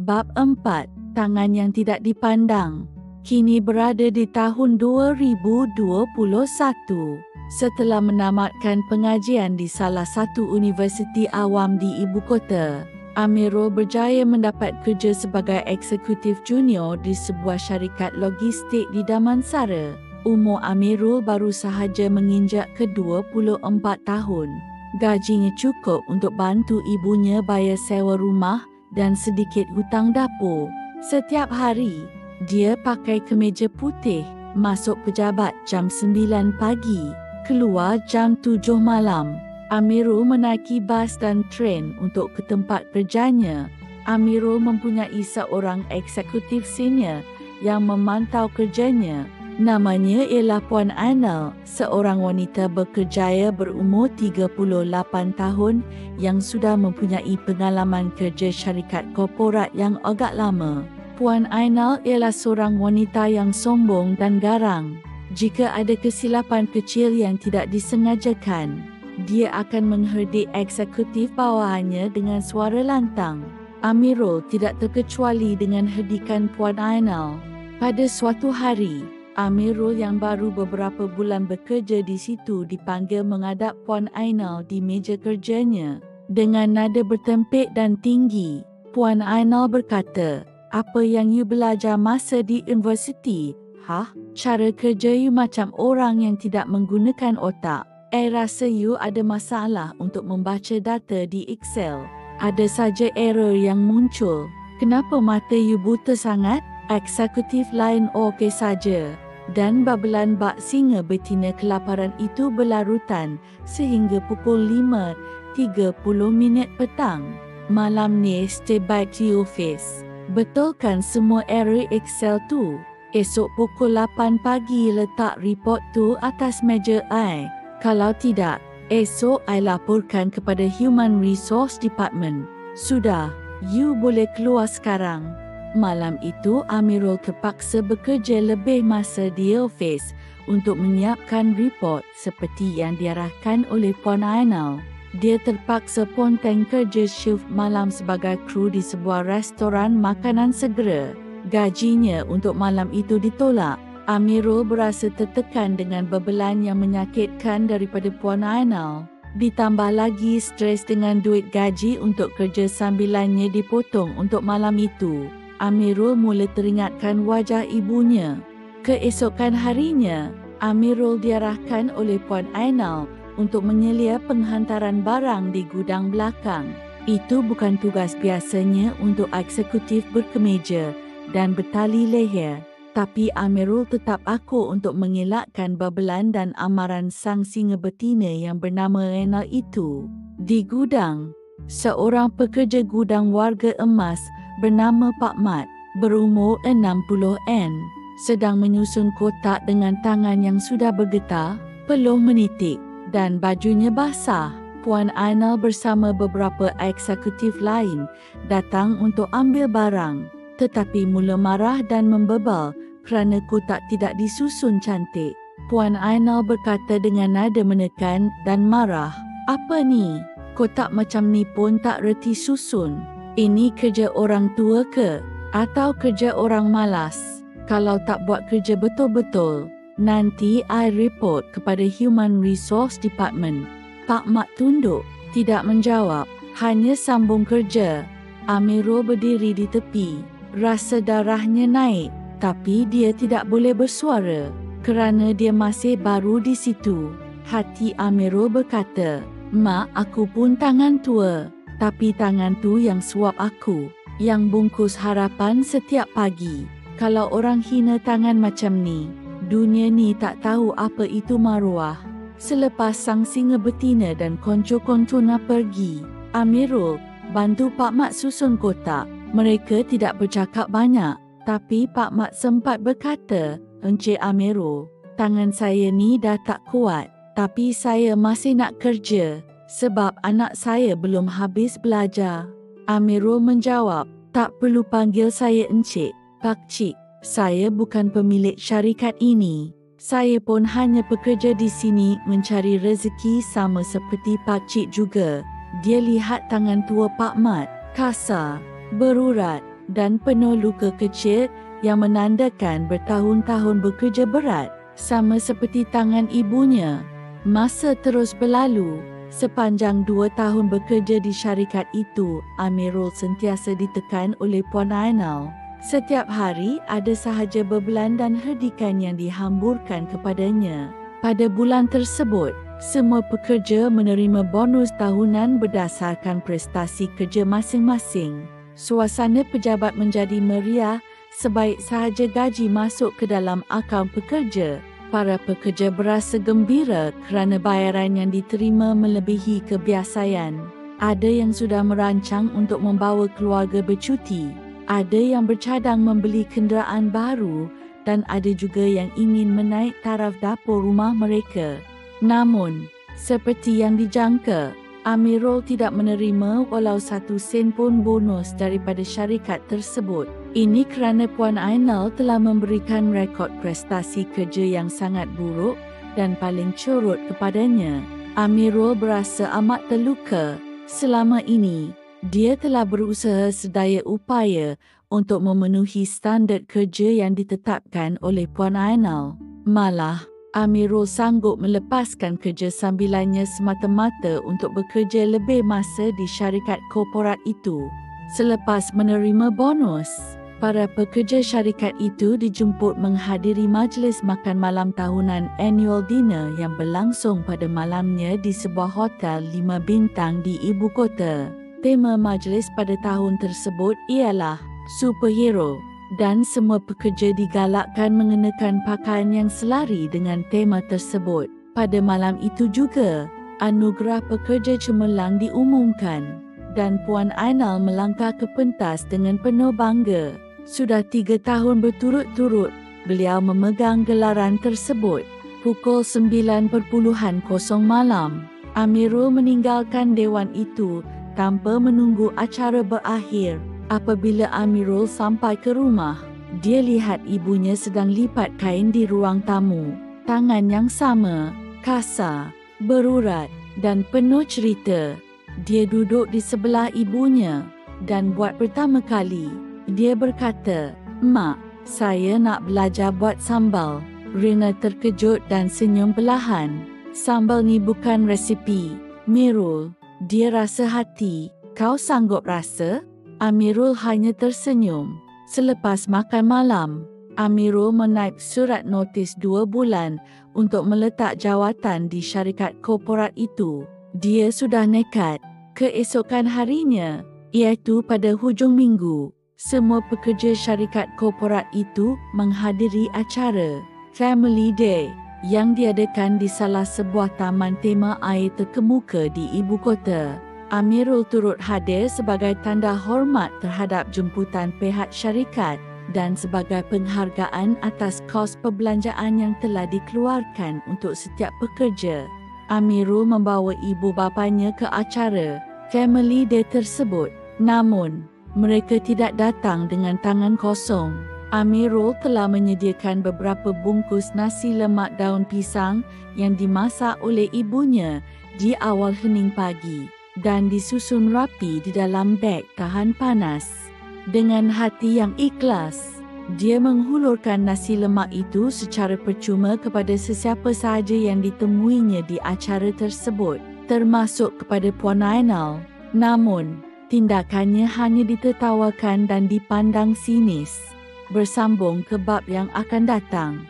Bab 4. Tangan yang tidak dipandang. Kini berada di tahun 2021. Setelah menamatkan pengajian di salah satu universiti awam di ibu kota, Amirul berjaya mendapat kerja sebagai eksekutif junior di sebuah syarikat logistik di Damansara. Umur Amirul baru sahaja menginjak ke 24 tahun. Gajinya cukup untuk bantu ibunya bayar sewa rumah dan sedikit hutang dapur. Setiap hari, dia pakai kemeja putih, masuk pejabat jam 9 pagi, keluar jam 7 malam. Amirul menaiki bas dan tren untuk ke tempat kerjanya. Amirul mempunyai seorang eksekutif senior yang memantau kerjanya. Namanya ialah Puan Ainal, seorang wanita berkerjaya berumur 38 tahun yang sudah mempunyai pengalaman kerja syarikat korporat yang agak lama. Puan Ainal ialah seorang wanita yang sombong dan garang. Jika ada kesilapan kecil yang tidak disengajakan, dia akan mengherdik eksekutif bawahannya dengan suara lantang. Amirul tidak terkecuali dengan herdikan Puan Ainal. Pada suatu hari, Amirul yang baru beberapa bulan bekerja di situ dipanggil menghadap Puan Ainal di meja kerjanya. Dengan nada bertempik dan tinggi, Puan Ainal berkata, "Apa yang you belajar masa di universiti? Hah? Cara kerja you macam orang yang tidak menggunakan otak. Rasa you ada masalah untuk membaca data di Excel. Ada saja error yang muncul. Kenapa mata you buta sangat?" Eksekutif lain okey saja. Dan babelan bak singa betina kelaparan itu berlarutan sehingga pukul 5.30 petang. Malam ni stay back to office. Betulkan semua error Excel tu. Esok pukul 8 pagi letak report tu atas meja I. Kalau tidak, esok I laporkan kepada Human Resource Department. Sudah, you boleh keluar sekarang. Malam itu Amirul terpaksa bekerja lebih masa di ofis untuk menyiapkan report seperti yang diarahkan oleh Puan Ainal. Dia terpaksa ponteng kerja shift malam sebagai kru di sebuah restoran makanan segera. Gajinya untuk malam itu ditolak. Amirul berasa tertekan dengan bebelan yang menyakitkan daripada Puan Ainal. Ditambah lagi stres dengan duit gaji untuk kerja sambilannya dipotong untuk malam itu. Amirul mula teringatkan wajah ibunya. Keesokan harinya, Amirul diarahkan oleh Puan Ainal untuk menyelia penghantaran barang di gudang belakang. Itu bukan tugas biasanya untuk eksekutif berkemeja dan bertali leher. Tapi Amirul tetap akur untuk mengelakkan babelan dan amaran sang singa betina yang bernama Ainal itu. Di gudang, seorang pekerja gudang warga emas bernama Pak Mat, berumur 60 sedang menyusun kotak dengan tangan yang sudah bergetar, peluh menitik dan bajunya basah. Puan Ainal bersama beberapa eksekutif lain datang untuk ambil barang, tetapi mula marah dan membebal kerana kotak tidak disusun cantik. Puan Ainal berkata dengan nada menekan dan marah, "Apa ni? Kotak macam ni pun tak reti susun. Ini kerja orang tua ke? Atau kerja orang malas? Kalau tak buat kerja betul-betul, nanti I report kepada Human Resource Department." Pak Mat tunduk, tidak menjawab, hanya sambung kerja. Amirul berdiri di tepi, rasa darahnya naik, tapi dia tidak boleh bersuara kerana dia masih baru di situ. Hati Amirul berkata, "Mak, aku pun tangan tua. Tapi tangan tu yang suap aku, yang bungkus harapan setiap pagi. Kalau orang hina tangan macam ni, dunia ni tak tahu apa itu maruah." Selepas sang singa betina dan konco-koncona pergi, Amirul bantu Pak Mat susun kotak. Mereka tidak bercakap banyak, tapi Pak Mat sempat berkata, "Encik Amirul, tangan saya ni dah tak kuat, tapi saya masih nak kerja. Sebab anak saya belum habis belajar." Amirul menjawab, "Tak perlu panggil saya encik, pakcik. Saya bukan pemilik syarikat ini. Saya pun hanya pekerja di sini mencari rezeki sama seperti pakcik juga." Dia lihat tangan tua Pak Mat, kasar, berurat dan penuh luka kecil yang menandakan bertahun-tahun bekerja berat sama seperti tangan ibunya. Masa terus berlalu. Sepanjang 2 tahun bekerja di syarikat itu, Amirul sentiasa ditekan oleh Puan Ainal. Setiap hari ada sahaja bebelan dan herdikan yang dihamburkan kepadanya. Pada bulan tersebut, semua pekerja menerima bonus tahunan berdasarkan prestasi kerja masing-masing. Suasana pejabat menjadi meriah sebaik sahaja gaji masuk ke dalam akaun pekerja. Para pekerja berasa gembira kerana bayaran yang diterima melebihi kebiasaan. Ada yang sudah merancang untuk membawa keluarga bercuti. Ada yang bercadang membeli kenderaan baru dan ada juga yang ingin menaik taraf dapur rumah mereka. Namun, seperti yang dijangka, Amirul tidak menerima walau 1 sen pun bonus daripada syarikat tersebut. Ini kerana Puan Ainal telah memberikan rekod prestasi kerja yang sangat buruk dan paling corot kepadanya. Amirul berasa amat terluka. Selama ini, dia telah berusaha sedaya upaya untuk memenuhi standard kerja yang ditetapkan oleh Puan Ainal. Malah, Amirul sanggup melepaskan kerja sambilannya semata-mata untuk bekerja lebih masa di syarikat korporat itu. Selepas menerima bonus, para pekerja syarikat itu dijemput menghadiri majlis makan malam tahunan annual dinner yang berlangsung pada malamnya di sebuah hotel 5 bintang di ibu kota. Tema majlis pada tahun tersebut ialah superhero. Dan semua pekerja digalakkan mengenakan pakaian yang selari dengan tema tersebut. Pada malam itu juga, anugerah pekerja cemerlang diumumkan dan Puan Ainal melangkah ke pentas dengan penuh bangga. Sudah 3 tahun berturut-turut, beliau memegang gelaran tersebut. Pukul 9.00 malam, Amirul meninggalkan dewan itu tanpa menunggu acara berakhir. Apabila Amirul sampai ke rumah, dia lihat ibunya sedang lipat kain di ruang tamu. Tangan yang sama, kasar, berurat dan penuh cerita. Dia duduk di sebelah ibunya dan buat pertama kali, dia berkata, "Mak, saya nak belajar buat sambal." Rina terkejut dan senyum perlahan. "Sambal ni bukan resipi, Mirul." Dia rasa hati. "Kau sanggup rasa?" Amirul hanya tersenyum. Selepas makan malam, Amirul menaip surat notis 2 bulan untuk meletak jawatan di syarikat korporat itu. Dia sudah nekat. Keesokan harinya, iaitu pada hujung minggu, semua pekerja syarikat korporat itu menghadiri acara Family Day yang diadakan di salah sebuah taman tema air terkemuka di ibu kota. Amirul turut hadir sebagai tanda hormat terhadap jemputan pihak syarikat dan sebagai penghargaan atas kos perbelanjaan yang telah dikeluarkan untuk setiap pekerja. Amirul membawa ibu bapanya ke acara Family Day tersebut. Namun, mereka tidak datang dengan tangan kosong. Amirul telah menyediakan beberapa bungkus nasi lemak daun pisang yang dimasak oleh ibunya di awal hening pagi dan disusun rapi di dalam beg tahan panas. Dengan hati yang ikhlas, dia menghulurkan nasi lemak itu secara percuma kepada sesiapa sahaja yang ditemuinya di acara tersebut, termasuk kepada Puan Ainal. Namun, tindakannya hanya ditertawakan dan dipandang sinis. Bersambung ke bab yang akan datang.